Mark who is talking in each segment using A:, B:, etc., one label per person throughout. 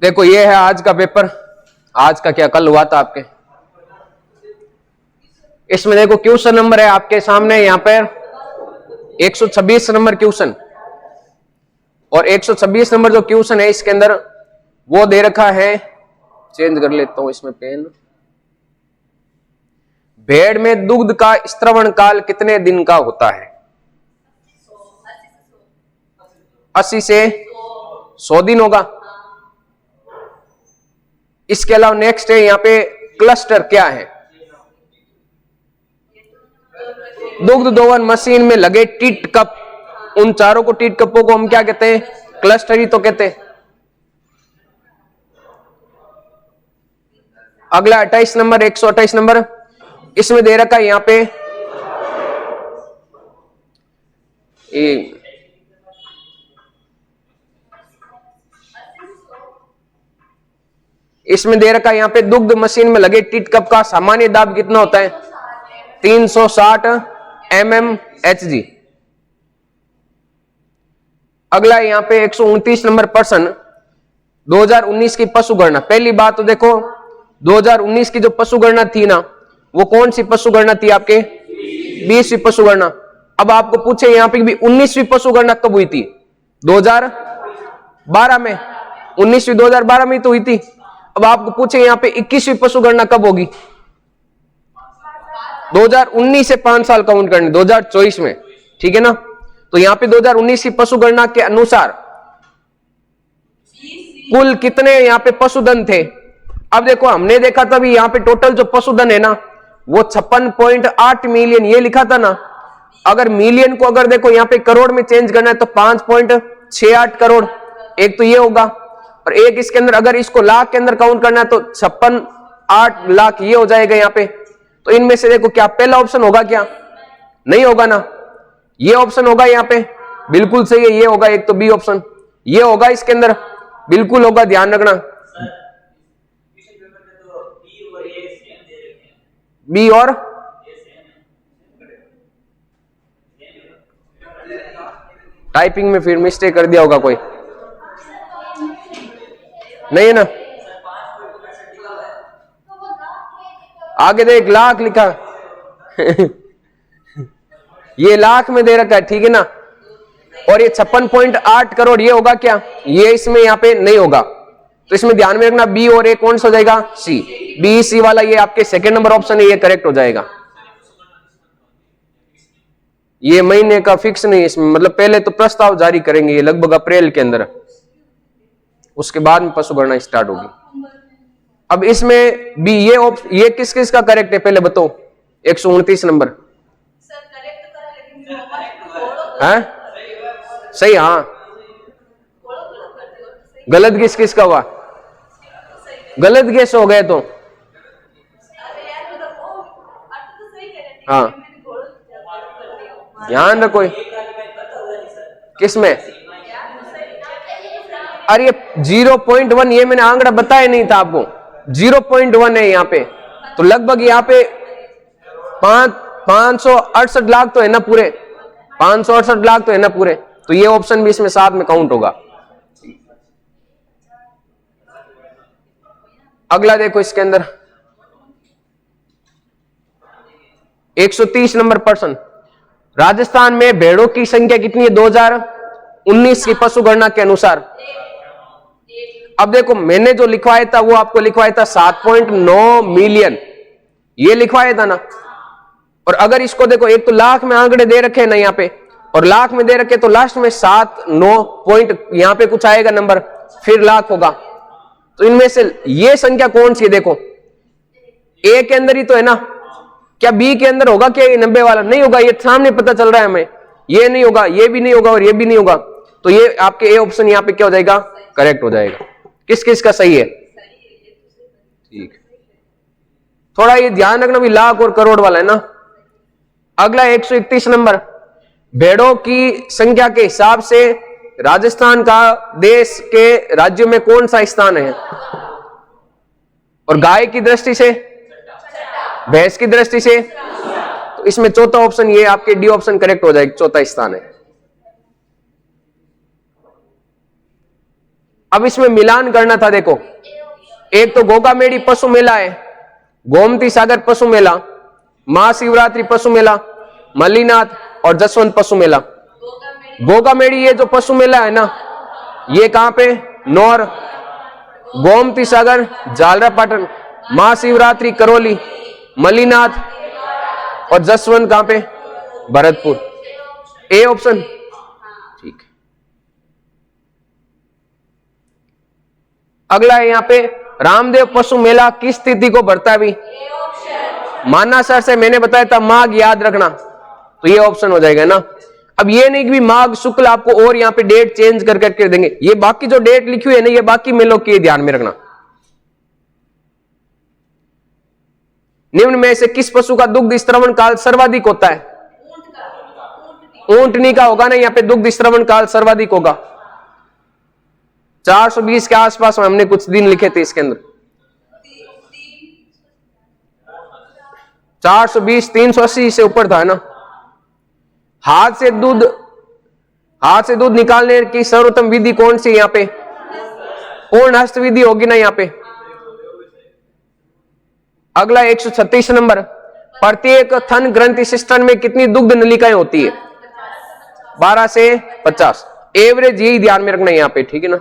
A: देखो ये है आज का पेपर। आज का क्या कल हुआ था आपके। इसमें देखो क्वेश्चन नंबर है आपके सामने यहाँ पर 126 नंबर क्वेश्चन, और 126 नंबर जो क्वेश्चन है इसके अंदर वो दे रखा है, चेंज कर लेता हूं इसमें पेन। भेड़ में दुग्ध का स्त्रवण काल कितने दिन का होता है? 80 से 100 दिन होगा। इसके अलावा नेक्स्ट है यहाँ पे क्लस्टर क्या है? दुग्ध दोहन मशीन में लगे टीट कप, उन चारों को टीट कपों को हम क्या कहते हैं? क्लस्टर ही तो कहते हैं। अगला 28 नंबर, 128 नंबर, इसमें दे रखा है यहाँ पे इसमें दे रखा है यहाँ पे दुग्ध मशीन में लगे टीट कप का सामान्य दाब कितना होता है? 360 mmHg। अगला यहाँ पे 129 नंबर प्रश्न, 2019 की पशु गणना। पहली बात तो देखो 2019 की जो पशु गणना थी ना, वो कौन सी पशु गणना थी आपके? 20वीं पशु गणना। अब आपको पूछे यहाँ पे भी 19वीं पशु गणना कब हुई थी? 2012 में। 19वीं 2012 में तो हुई थी। अब आपको पूछे यहाँ पे 21वीं पशु गणना कब होगी? 2019 से 5 साल काउंट करने, 2024 में, ठीक है ना। तो यहाँ पे 2019 की पशु गणना के अनुसार कुल कितने यहाँ पे पशुधन थे? अब देखो हमने देखा था भी यहाँ पे टोटल जो पशुधन है ना वो 56.8 मिलियन ये लिखा था ना। अगर मिलियन को अगर देखो यहाँ पे करोड़ में चेंज करना है तो 5.68 करोड़, एक तो ये होगा, और एक इसके अंदर अगर इसको लाख के अंदर काउंट करना है तो 56.8 लाख ये हो जाएगा यहाँ पे। तो इनमें से देखो क्या पहला ऑप्शन होगा? क्या नहीं होगा ना, ये ऑप्शन होगा यहाँ पे, बिल्कुल सही है, ये होगा। एक तो बी ऑप्शन ये होगा, इसके अंदर बिल्कुल होगा, ध्यान रखना। बी और टाइपिंग में फिर मिस्टेक कर दिया होगा कोई, नहीं है ना। आगे देख लाख लिखा ये लाख में दे रखा है, ठीक है ना। और ये 56.8 करोड़ ये होगा क्या? ये इसमें यहाँ पे नहीं होगा, तो इसमें ध्यान में रखना बी और ए कौन सा हो जाएगा? सी। बी सी वाला ये आपके सेकंड नंबर ऑप्शन है, ये करेक्ट हो जाएगा। ये महीने का फिक्स नहीं है इसमें, मतलब पहले तो प्रस्ताव जारी करेंगे ये लगभग अप्रैल के अंदर, उसके बाद में पशु गणना स्टार्ट होगी। अब इसमें बी ये किस किस का करेक्ट है पहले बताओ? 129 नंबर है सही? हाँ, गलत किस किस का हुआ? गलत गेस हो गए तो हाँ ध्यान रखो। किसमें? अरे ये 0.1 ये मैंने आंकड़ा बताया नहीं था आपको, 0.1 है यहाँ पे, तो लगभग यहाँ पे 568 लाख तो है ना पूरे, 568 लाख तो है ना पूरे, तो ये ऑप्शन भी इसमें साथ में काउंट होगा। अगला देखो इसके अंदर 130 नंबर प्रश्न, राजस्थान में भेड़ों की संख्या कितनी है 2019 की पशु गणना के अनुसार? अब देखो मैंने जो लिखवाया था वो आपको लिखवाया था 7.9 मिलियन, ये लिखवाया था ना। और अगर इसको देखो एक तो लाख में आंकड़े दे रखे हैं ना यहाँ पे, और लाख में दे रखे तो लास्ट में 7-9 पॉइंट यहाँ पे कुछ आएगा नंबर, फिर लाख होगा। तो इनमें से ये संख्या कौन सी है? देखो ए के अंदर ही तो है ना, क्या बी के अंदर होगा क्या? ये 90 वाला नहीं होगा, ये सामने पता चल रहा है हमें, ये नहीं होगा, ये भी नहीं होगा और ये भी नहीं होगा, तो ये आपके ए ऑप्शन यहाँ पे क्या हो जाएगा? करेक्ट हो जाएगा। किस किस का सही है? ठीक, थोड़ा ये ध्यान रखना भी लाख और करोड़ वाला है ना। अगला 131 नंबर, भेड़ों की संख्या के हिसाब से राजस्थान का देश के राज्यों में कौन सा स्थान है? और गाय की दृष्टि से, भैंस की दृष्टि से, तो इसमें चौथा ऑप्शन ये आपके डी ऑप्शन करेक्ट हो जाएगा, चौथा स्थान है। अब इसमें मिलान करना था। देखो, एक तो गोगामेड़ी पशु मेला है, गोमती सागर पशु मेला, महाशिवरात्रि पशु मेला, मल्लीनाथ और जसवंत पशु मेला। गोगामेड़ी ये जो पशु मेला है ना, ये कहां पे? नौर, गोमती सागर झालरापाटन, महाशिवरात्रि करौली, मल्लीनाथ और जसवंत कहां पे? भरतपुर। ए ऑप्शन ठीक है। अगला है यहां पे रामदेव पशु मेला किस तिथि को भरता है भी? मानासर से मैंने बताया था माघ, याद रखना, तो ये ऑप्शन हो जाएगा ना। अब ये नहीं कि भी माघ शुक्ल आपको और यहाँ पे डेट चेंज कर करके देंगे, ये बाकी जो डेट लिखी हुई है ना, ये बाकी मेलों की ध्यान में रखना। निम्न में से किस पशु का दुग्ध स्त्रवण काल सर्वाधिक होता है? ऊंटनी का होगा ना, यहाँ पे दुग्ध स्त्रवण काल सर्वाधिक होगा। 420 के आसपास में हमने कुछ दिन लिखे थे इसके अंदर। 420, 380 से ऊपर था ना। हाथ से दूध निकालने की सर्वोत्तम विधि कौन सी? यहाँ पे पूर्ण हस्त विधि होगी ना यहाँ पे। अगला 136 नंबर, प्रत्येक थन ग्रंथि सिस्टम में कितनी दुग्ध नलिकाएं होती है? 12 से 50। एवरेज यही ध्यान में रखना है यहाँ पे, ठीक है ना।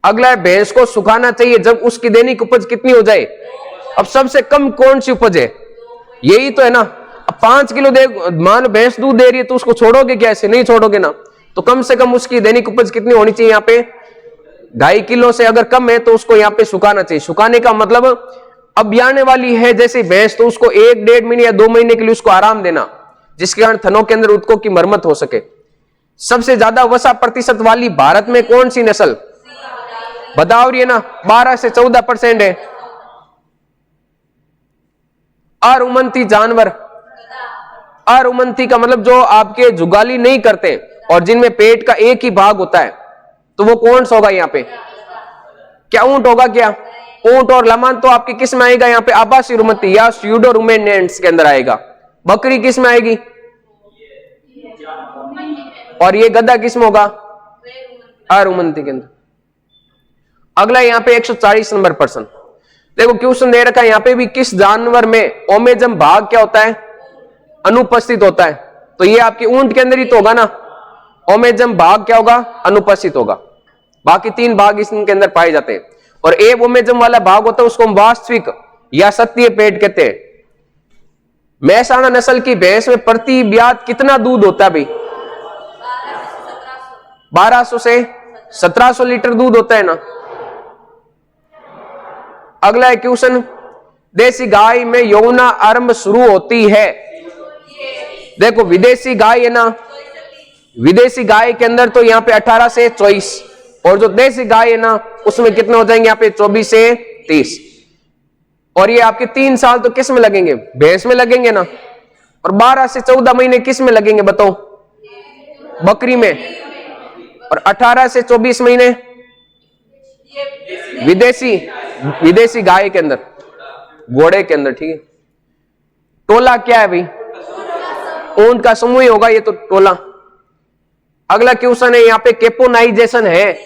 A: अगला है भैंस को सुखाना चाहिए जब उसकी दैनिक उपज कितनी हो जाए? अब सबसे कम कौन सी उपज है? यही तो है ना। अब 5 किलो दे, मान भैंस दूध दे रही है, तो उसको छोड़ोगे क्या? ऐसे नहीं छोड़ोगे ना। तो कम से कम उसकी दैनिक उपज कितनी होनी चाहिए? यहाँ पे 2.5 किलो से अगर कम है तो उसको यहाँ पे सुखाना चाहिए। सुखाने का मतलब अब आने वाली है जैसे भैंस, तो उसको 1-1.5 महीने या 2 महीने के लिए उसको आराम देना, जिसके कारण थनों के अंदर ऊतकों की मरम्मत हो सके। सबसे ज्यादा वसा प्रतिशत वाली भारत में कौन सी नस्ल? बदावरी है ना, 12 से 14% है। अरुमंती जानवर, अरुमंती का मतलब जो आपके जुगाली नहीं करते और जिनमें पेट का एक ही भाग होता है, तो वो कौन सा होगा यहाँ पे? क्या ऊंट होगा? क्या ऊंट और लमान तो आपकी किस में आएगा? यहाँ पे आभासी रुमंती या स्यूडो रुमेनेंट्स के अंदर आएगा। बकरी किस में आएगी? और ये गधा किस में होगा? अरुमंती के अंदर। अगला यहाँ पे 140 नंबर प्रश्न देखो, क्वेश्चन दे रखा है यहाँ पे भी, किस जानवर में ओमेजम भाग क्या होता है? अनुपस्थित होता है। तो ये आपके ऊंट के अंदर ही तो होगा ना। ओमेजम भाग क्या होगा? अनुपस्थित होगा। बाकी 3 भाग इसके अंदर पाए जाते हैं, और एक ओमेजम वाला भाग होता है उसको हम वास्तविक या सत्य पेट कहते हैं। मैसाना नस्ल की भैंस में प्रति ब्यात कितना दूध होता है भाई? 1200 से 1700 लीटर दूध होता है ना। अगला है क्वेश्चन, देसी गाय में यौना आरंभ शुरू होती है? देखो, विदेशी गाय है ना, विदेशी गाय के अंदर तो यहाँ पे 18 से 24, और जो देसी गाय है ना उसमें कितने हो जाएंगे? यहाँ पे 24 से 30। और ये आपके 3 साल तो किस में लगेंगे? भैंस में लगेंगे ना। और 12 से 14 महीने किस में लगेंगे बताओ? बकरी में। और 18 से 24 महीने विदेशी गाय के अंदर, घोड़े के अंदर, ठीक है। टोला क्या है भाई? ऊंट का समूह ही होगा ये तो टोला। अगला क्वेश्चन है यहाँ पे, केपोनाइजेशन है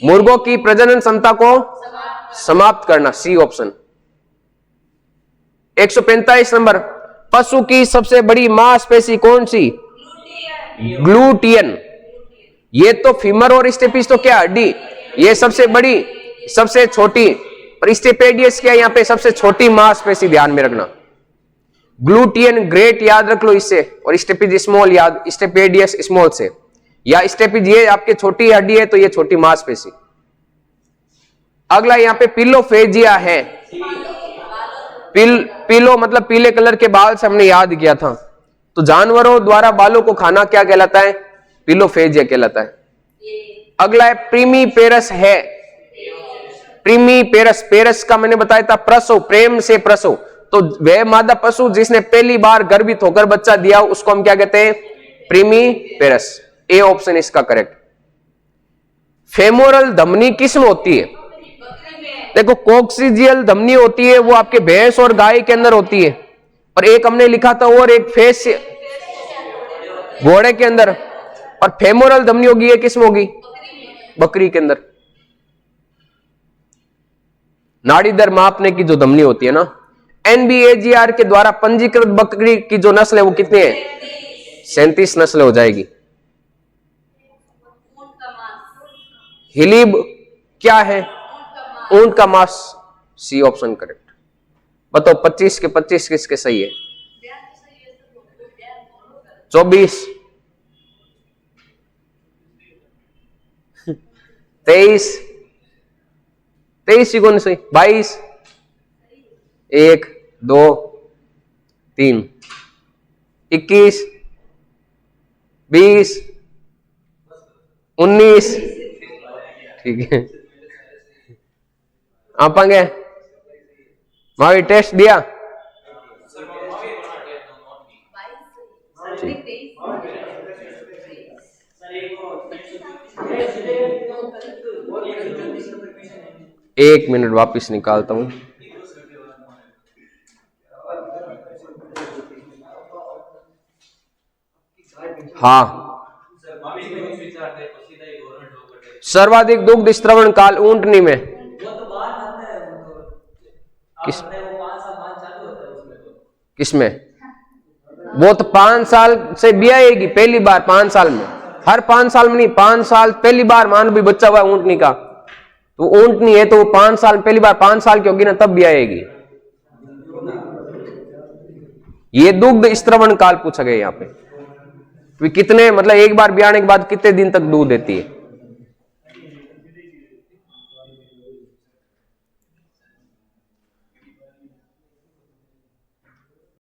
A: मुर्गों की प्रजनन क्षमता को समाप्त करना, सी ऑप्शन। 145 नंबर, पशु की सबसे बड़ी मांसपेशी कौन सी? ग्लूटियन। ये तो फीमर और स्टेपिस तो क्या हड्डी, ये सबसे बड़ी, सबसे छोटी, और स्टेपेडियस क्या यहाँ पे? सबसे छोटी मांसपेशी, ध्यान में रखना। ग्लूटियन ग्रेट याद रख लो इससे, और स्टेपिज स्मॉल याद, स्टेपेडियस स्मॉल से, या स्टेपिज ये आपके छोटी हड्डी है तो ये छोटी मांसपेशी। अगला यहाँ पे पिलोफेजिया है। पिलो मतलब पीले कलर के बाल से हमने याद किया था। तो जानवरों द्वारा बालों को खाना क्या कहलाता है? पिलोफेजिया कहलाता है। अगला है प्रीमीपेरस है। प्रीमीपेरस, पेरस का मैंने बताया था प्रसव, प्रेम से प्रसव। तो वह मादा पशु जिसने पहली बार गर्भित होकर बच्चा दिया उसको हम क्या कहते हैं? प्रीमीपेरस। ए ऑप्शन इसका करेक्ट। फेमोरल धमनी किसमें होती है? देखो, कोक्सीजियल धमनी होती है वो आपके भैंस और गाय के अंदर होती है, और एक हमने लिखा था और एक फेस घोड़े के अंदर। और फेमोरल धमनी होगी, ये किसमें होगी? बकरी के अंदर। नाड़ी दर मापने की जो धमनी होती है ना, NBAGR के द्वारा पंजीकृत बकरी की जो नस्ल है वो कितनी है? 37 नस्ल हो जाएगी। हिलीब क्या है? ऊंट का मांस। C option correct. बताओ 25 के 25 किसके सही है? 24, 23, 23 ही कौन सही? 22, 1, 2, 3, 21, 20, 19, ठीक है। आप आगे मावी टेस्ट दिया? एक मिनट वापिस निकालता हूं। हाँ, सर्वाधिक दुग्ध स्त्रवण काल ऊंटनी में किसमें? वो तो 5 साल से ब्याएगी पहली बार, 5 साल में, हर 5 साल में नहीं, 5 साल पहली बार मान भी बच्चा हुआ ऊंटनी का, तो ऊंटनी है तो वो 5 साल पहली बार 5 साल की होगी ना, तब ब्याएगी। ये दुग्ध स्त्रवण काल पूछा गया यहाँ पे, कितने मतलब एक बार ब्याने के बाद कितने दिन तक दूध देती है।